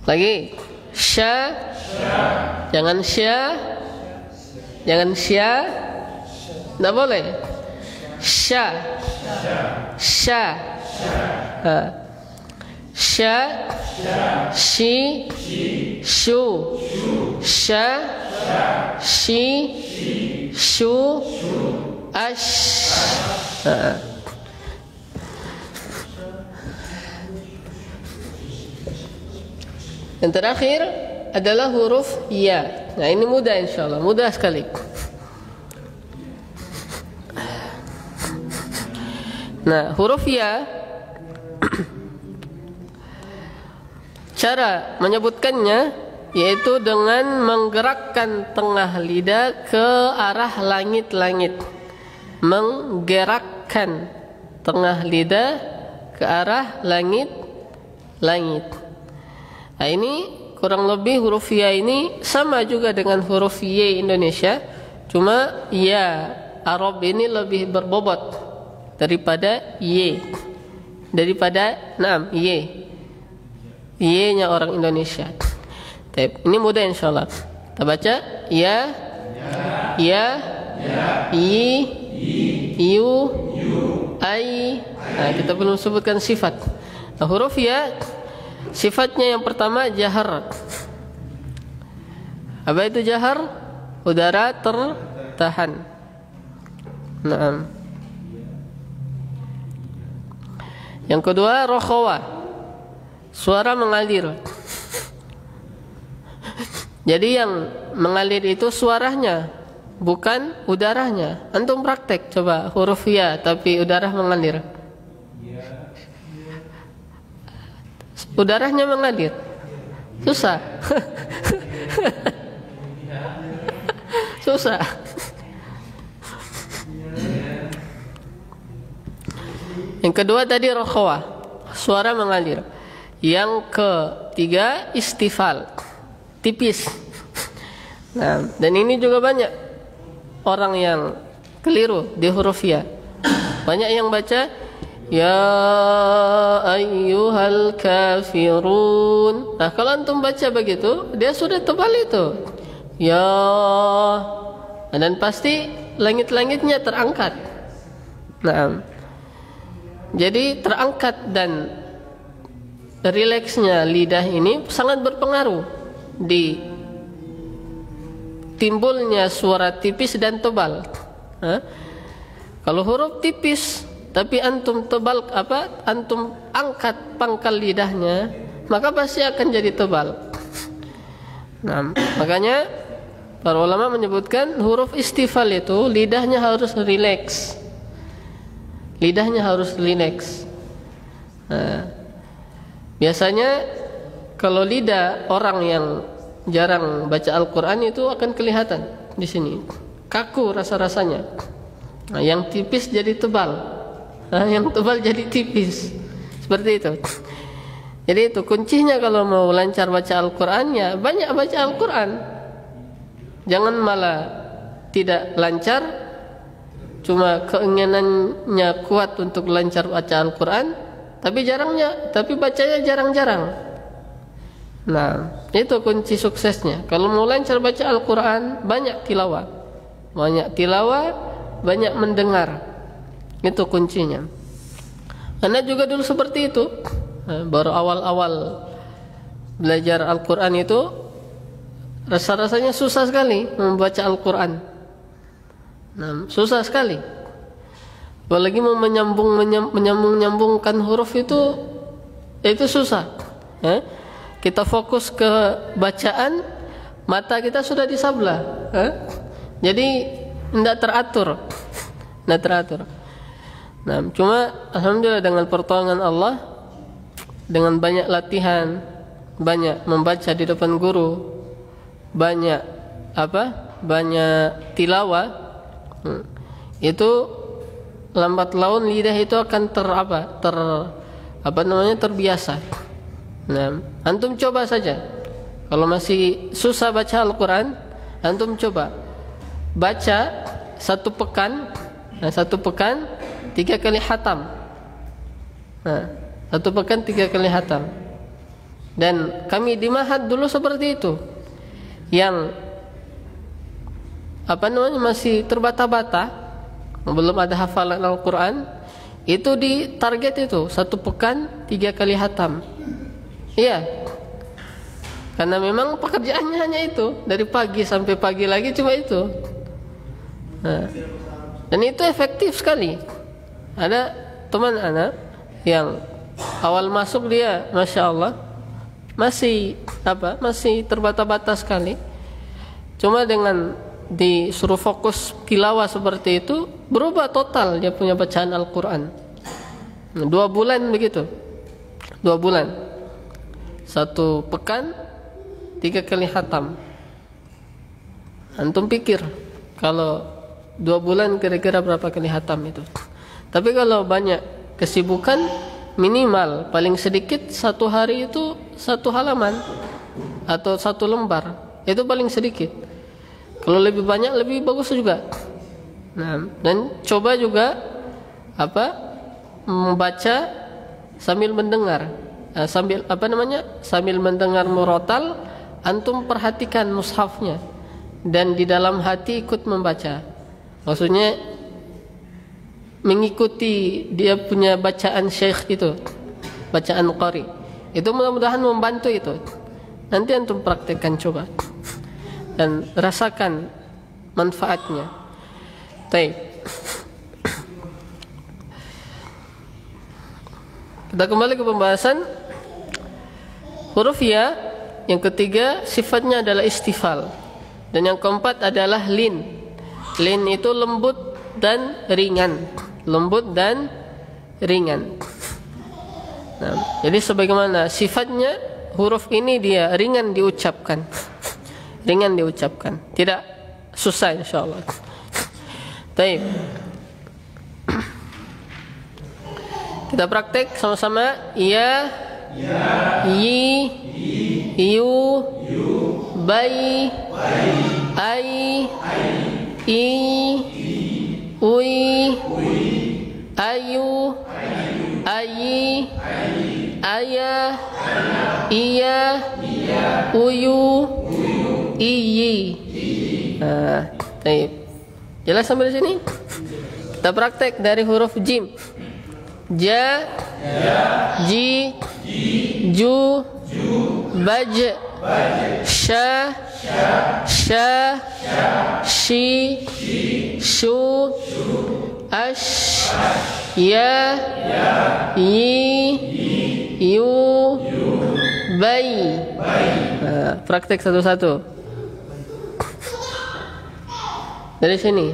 S1: Lagi sya. Jangan sya. Jangan sya. Tidak boleh. Sya. Sya. Sya. Shi. Shu. Sya. Shi. Shu. Ash. Yang terakhir adalah huruf ya. Nah, ini mudah insyaallah, mudah sekali. Nah, huruf ya Cara menyebutkannya yaitu dengan menggerakkan tengah lidah ke arah langit-langit. Menggerakkan tengah lidah ke arah langit-langit. Nah, ini kurang lebih huruf ya ini sama juga dengan huruf Y Indonesia, cuma ya Arab ini lebih berbobot daripada Y. Y-nya orang Indonesia. Ini mudah insyaallah. Kita baca ya, i, yu, ai. Nah, kita belum sebutkan sifat. Nah, huruf ya sifatnya yang pertama jahar. Apa itu jahar? Udara tertahan. Naam. Yang kedua rokhawa. Suara mengalir. Jadi yang mengalir itu suaranya, bukan udaranya. Antum praktek coba huruf ya tapi udara mengalir. Udaranya mengalir. Susah. Susah. Yang kedua tadi rokhawa, suara mengalir. Yang ketiga istifal, tipis. Nah, dan ini juga banyak orang yang keliru di huruf ya. Banyak yang baca ya ayyuhal kafirun. Nah, kalau antum baca begitu, dia sudah tebal itu. Ya, dan pasti langit-langitnya terangkat. Nah, jadi terangkat dan rileksnya lidah ini sangat berpengaruh di timbulnya suara tipis dan tebal. Kalau huruf tipis tapi antum tebal antum angkat pangkal lidahnya, maka pasti akan jadi tebal. Nah, makanya para ulama menyebutkan huruf istifal itu lidahnya harus rileks. Lidahnya harus rileks. Biasanya kalau lidah orang yang jarang baca Al-Quran itu akan kelihatan di sini kaku rasa-rasanya. Nah, yang tipis jadi tebal, yang tebal jadi tipis, seperti itu. Jadi itu kuncinya kalau mau lancar baca Al-Quran ya banyak baca Al-Quran. Jangan malah tidak lancar, cuma keinginannya kuat untuk lancar baca Al-Quran, tapi bacanya jarang-jarang. Nah, itu kunci suksesnya. Kalau mau lancar baca Al-Quran, banyak tilawah, banyak mendengar. Itu kuncinya. Karena juga dulu seperti itu. Baru awal-awal belajar Al-Quran itu rasa-rasanya susah sekali membaca Al-Quran. Nah, susah sekali. Apalagi mau menyambung-nyambungkan huruf itu susah. Kita fokus ke bacaan, mata kita sudah di sebelah. Jadi tidak teratur. Nah, cuma alhamdulillah dengan pertolongan Allah, dengan banyak latihan, banyak membaca di depan guru, banyak tilawah, itu lambat laun lidah itu akan terbiasa. Nah, antum coba saja. Kalau masih susah baca Al-Quran, antum coba baca satu pekan 3 kali khatam. Nah, 1 pekan 3 kali khatam. Dan kami di Mahad dulu seperti itu. Yang masih terbata-bata, belum ada hafalan Al-Quran, itu di target itu 1 pekan 3 kali khatam. Iya, karena memang pekerjaannya hanya itu, dari pagi sampai pagi lagi cuma itu. Nah, dan itu efektif sekali. Ada teman anak yang awal masuk dia, masya Allah, masih terbata-bata sekali. Cuma dengan disuruh fokus tilawah seperti itu, berubah total dia punya bacaan Al-Quran. 2 bulan begitu. 2 bulan. 1 pekan 3 kali khatam. Antum pikir kalau 2 bulan kira-kira berapa kali khatam itu. Tapi kalau banyak kesibukan, minimal paling sedikit 1 hari itu 1 halaman atau 1 lembar. Itu paling sedikit. Kalau lebih banyak lebih bagus juga. Nah, dan coba juga membaca sambil mendengar. Sambil mendengar murotal, antum perhatikan mushafnya dan di dalam hati ikut membaca. Maksudnya mengikuti dia punya bacaan syekh itu, bacaan qari. Itu mudah-mudahan membantu itu. Nanti antum praktekkan coba dan rasakan manfaatnya. Baik. Kita kembali ke pembahasan huruf ya. Yang ketiga sifatnya adalah istifal. Dan yang keempat adalah lin. Lin itu lembut dan ringan. Lembut dan ringan. Nah, jadi sebagaimana sifatnya, huruf ini dia ringan diucapkan. Ringan diucapkan, tidak susah insyaallah. Baik. Kita praktek sama-sama. Ya, yi, yu, bai, ai, i, ui, ayu, ayi, aya, iya, uyu, iyi. Baik. Jelas sampai di sini? Kita praktek dari huruf jim. Ja, ji, ju, baj, sha, shi, shu, ash, ya, yi, yu, bai. Praktek satu-satu. Dari sini.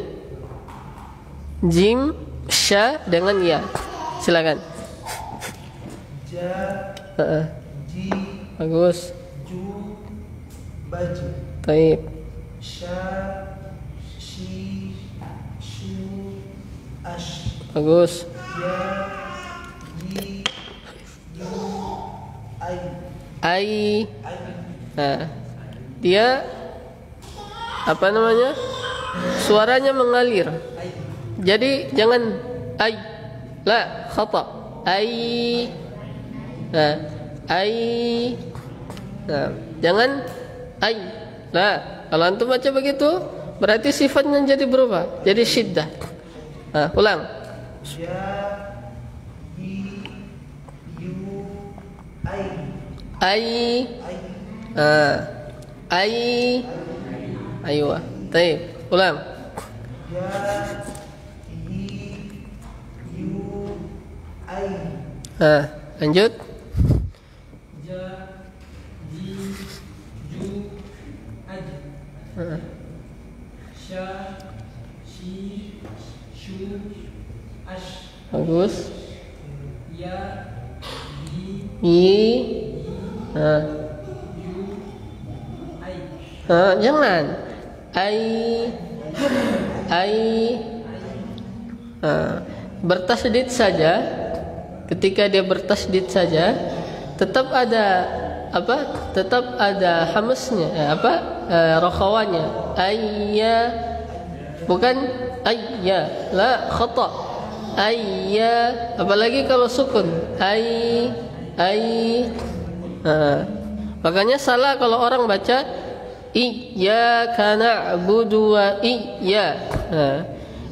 S1: Jim, sha dengan ya. Silakan.
S2: Ja, ji,
S1: Bagus.
S2: ju, baj,
S1: Baik.
S2: sha, shi, shu, ash,
S1: Bagus.
S2: ya, yi, yu, ai,
S1: Ai.
S2: ai.
S1: Nah, dia suaranya mengalir. Jadi jangan ai. La, khata. Ai. Nah, ai. Nah, jangan ai. Nah, kalau antum baca begitu, berarti sifatnya jadi berubah, jadi syiddah. Nah, ulang.
S2: Ja, yi, yu, ai,
S1: Ai.
S2: ai.
S1: Ai. Ayo. Baik, ulang.
S2: Ja, yi, yu, ai.
S1: Lanjut.
S2: Ja, ji, ju, aj. Sha, shi, shu, ash.
S1: Bagus.
S2: Ya, yi,
S1: Yi.
S2: yu, ai.
S1: Jangan. Ai. Ai. Bertasydid saja. Ketika dia bertasydid saja, tetap ada Tetap ada hamsnya, rakhawanya. Ayya, bukan ayya. La, khata. Ayya, apalagi kalau sukun. Ai. Makanya salah kalau orang baca iyyaka na'budu wa iyya.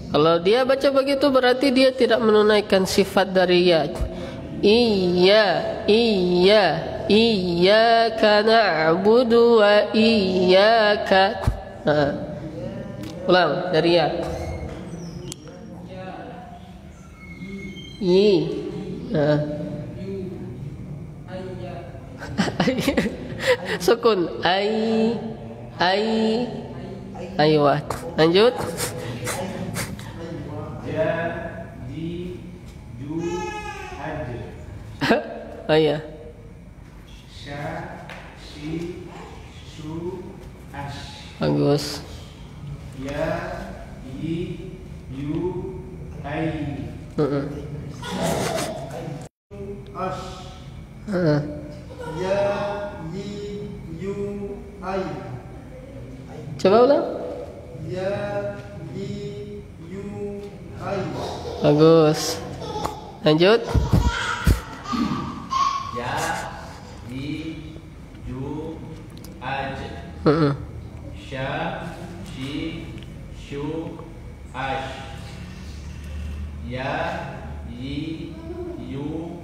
S1: Kalau dia baca begitu berarti dia tidak menunaikan sifat dari ya. Iyyaka na'budu wa iyyaka. Ulang dari ya. Sukun ayo lanjut.
S2: Ja, ji, ju, aj.
S1: Oh iya.
S2: Sya, shi, shu, ash.
S1: Bagus.
S2: Ya, i, yu, ai. Ash. Ya, yi, yu, ai.
S1: Coba ulang.
S2: Ya, yi, yu, ai.
S1: Bagus. Lanjut.
S3: Ya, di, ju, aj. Sya, shi, shu, ash. Ya, yi, yu,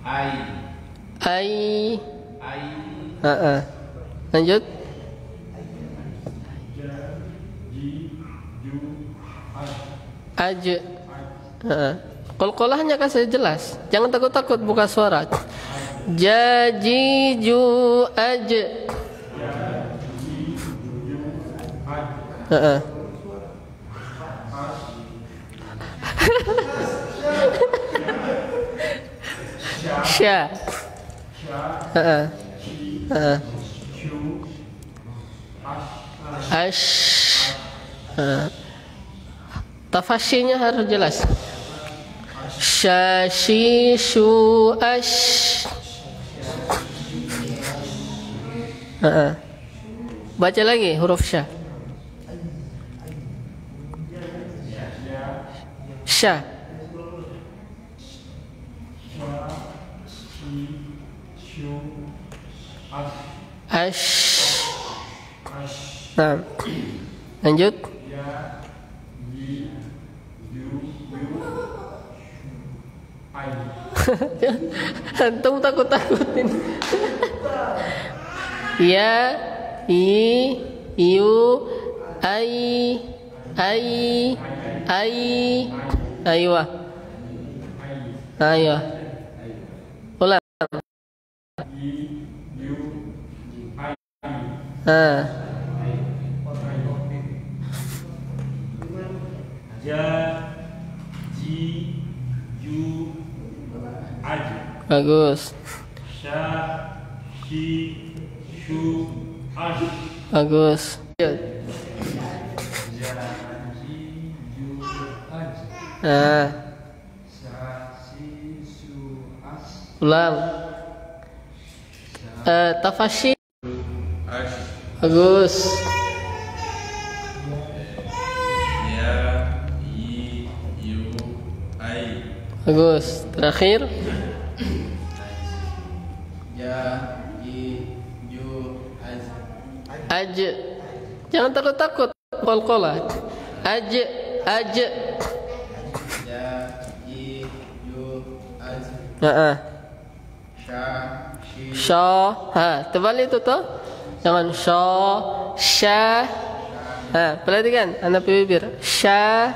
S3: ai.
S1: Ai.
S3: Ai.
S1: Lanjut. Aj. Qalqalahnya kasih jelas. Jangan takut-takut buka suara. Jaji ju aj. Sya. Ash. Tafasyinya harus jelas. Syashi shu ash. Baca lagi huruf sya. Sya. Ash. Nah, lanjut. Antum takut-takutin. Ya, i, yu, ai, aywa. Aywa. Ulang.
S2: Ja, ji, yu, aj.
S1: Bagus.
S2: Sya, shi, shu, ash.
S1: Bagus.
S2: Ja, ji, yu, aj. Sya, shi, shu, ash.
S1: Ulang. Tafasyi.
S3: Ash.
S1: Bagus.
S3: Ya, i, yu, ai.
S1: Bagus. Terakhir.
S3: Ya, i, yu, aj.
S1: Aj. Jangan takut-takut. Qalqalah. Aj.
S3: Ya, i, yu, aj. Sya, shi.
S1: Sya. Terbalik itu toh. Jangan sya. Perhatikan anak bibir. Sya.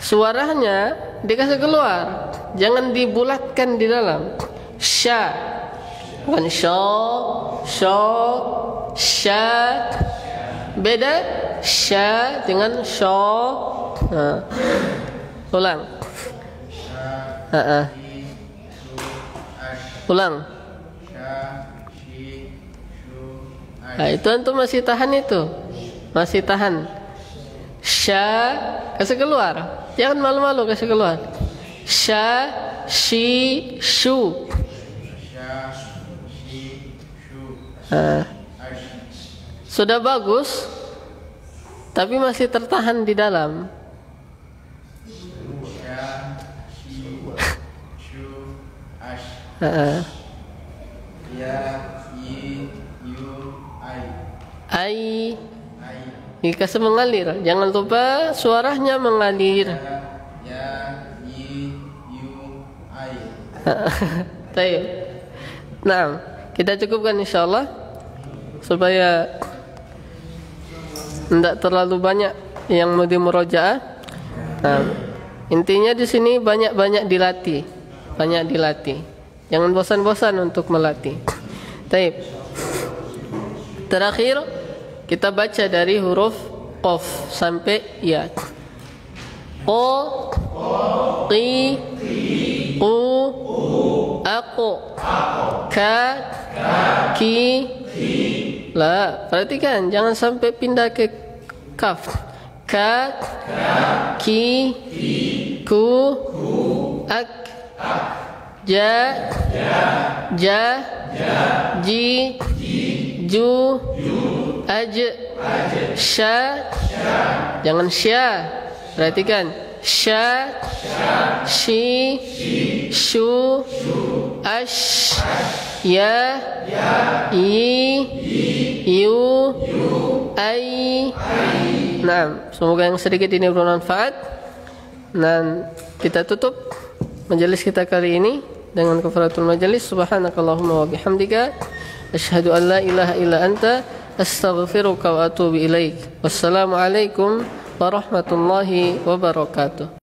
S1: Suaranya dikasih keluar. Jangan dibulatkan di dalam. Sya. Bukan sya. Beda sya dengan Ulang. Ulang. Itu antum masih tahan itu. Masih tahan. Sya, kasih keluar. Jangan malu-malu, kasih keluar. Sya, shi, shu. Sudah bagus, tapi masih tertahan di dalam.
S3: Ya, i, yu,
S1: Ai. Dikasih mengalir. Jangan lupa suaranya mengalir.
S3: Ya, i, yu, ai.
S1: Baik. Nah, kita cukupkan insyaallah supaya tidak terlalu banyak yang mau dimurojaah. Nah, intinya di sini banyak-banyak dilatih. Banyak dilatih. Jangan bosan-bosan untuk melatih. Baik. Terakhir kita baca dari huruf qaf sampai ya. Q, qi, qu, aku. Ka, ki, la. Perhatikan, jangan sampai pindah ke kaf. Ka, ki, ku, ak. Ja, ji, ju, aj, sya. Jangan sya. Perhatikan, sya, shi, shu, ash, ya, yi, yu, ai. Nah, semoga yang sedikit ini bermanfaat. Dan kita tutup majelis kita kali ini dengan kafaratul majelis. Subhanakallahumma wa bihamdika asyhadu an la ilaha illa anta astaghfiruka wa atubu ilaik. Wassalamualaikum warahmatullahi wabarakatuh.